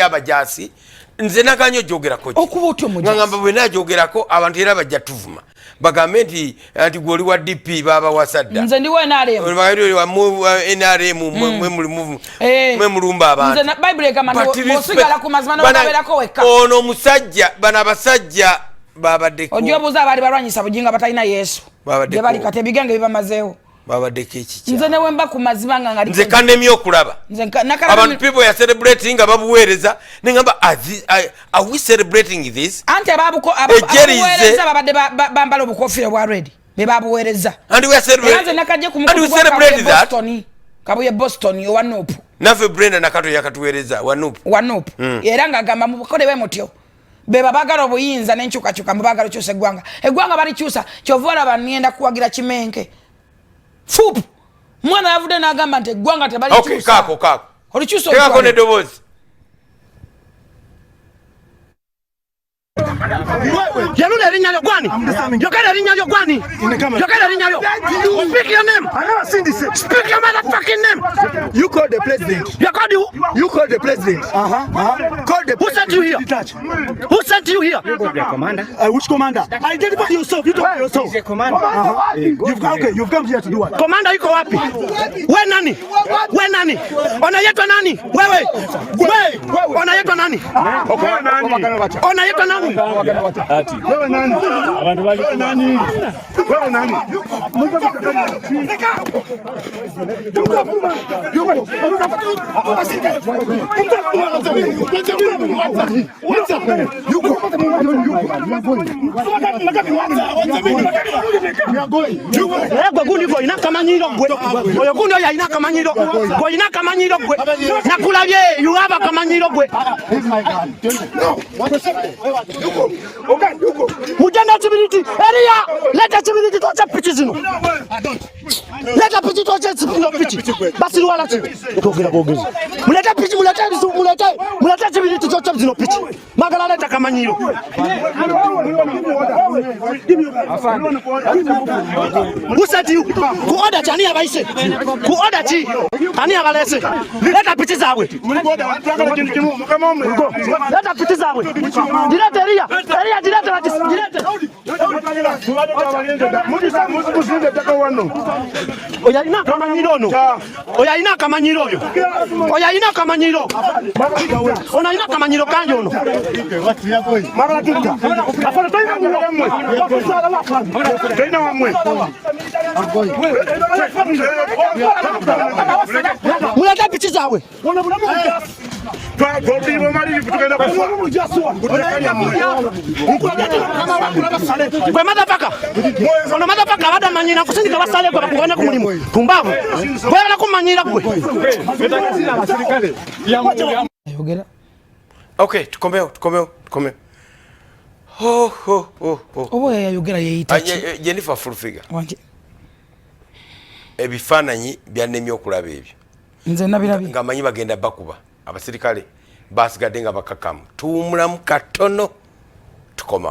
Abajaasi nze nakanyo jogerako okubotyo mu ngamba bwe najogerako abantu era bajja tuvuma bagambe nti gwoli wa DP baba wasadda nze ndi wa NRM mwe mulumba abantu nze Bible egamba osigala ku mazima n'obaberako wekka ono musajja bana basajja babaddeko ojobuza abali balwanyisa bujinga batalina Yesu gye bali kati ebigange bibamazeewo babaddeko ekikya nze newe mba ku mazima nga ngali nze kanemye okulaba abantu people ya celebrating babuweereza nengamba are we celebrating this ante ababuweereza babadde bambala obukofira bwa red be babuweereza and we celebrate nze nakajje ku mukulu celebrate that kabuye Boston owa Nopu nafe Brenda nakato yakatuweereza wa Nopu era nga gamba mukole we mutyo beba bagala obuyinza n'enkyukakyuka mubagala kyusa eggwanga balikyusa kyova olaba nienda kuwagira Kimenke fupu mwana yavude n'agamba nti eggwanga tebalikyusa kako olikyusa tekako n'eddoboozi Yalula erinnya lyo gwani? Yogera erinnya lyo gwani? Yogera erinnya lyo. Speak your name. I never seen this. Speak your motherfucking name. You called the president. You called who? You called the president. Called the Who sent you here? Who sent you here? The commander. Which commander? Identify yourself. You talk yourself. The commander. You've come here to do what? Commander yuko wapi? We nani? We nani? Unaitwa nani? Wewe. Unaitwa nani? Unaitwa nani? Wewe nani? Abantu bali nani? Wewe nani? Gwe inakamanyiro gwe. Oyo gundi oyo inakamanyiro. Gwe inakamanyiro gwe. Nakulabye you have a kamanyiro gwe. Mujana chibiriti area leta chibiriti tocha pichi zino leta pichi tocha pichi basi wala chibi tokera bogezi muleta pichi muleta chibiriti tocha zino pichi magala leta kamanyiro usati ku order chani abaise ku order chi ani abalese leta pichi zawe leta pichi zawe direte area direte oya ina kamanyiro no oya ina kamanyiro yo oya ina kamanyiro ona ina kamanyiro kanjo no Mara tuka. Afana toina wamwe. muleta pichi zawe Gwe motherfucker. Ono motherfucker bada manyina kusindika basale kwa bakubana ku mulimu. Pumbavu. Gwe bala kumanyira gwe. ayogera okay tukomeo obo yayogera yeyita Jennifer full figure wanje ebifaananyi byannemye okulaba ebyo nze nabirabye nga manyi bagenda bakuba abasirikale basigadde nga bakakamu tuwumulamu katono tukoma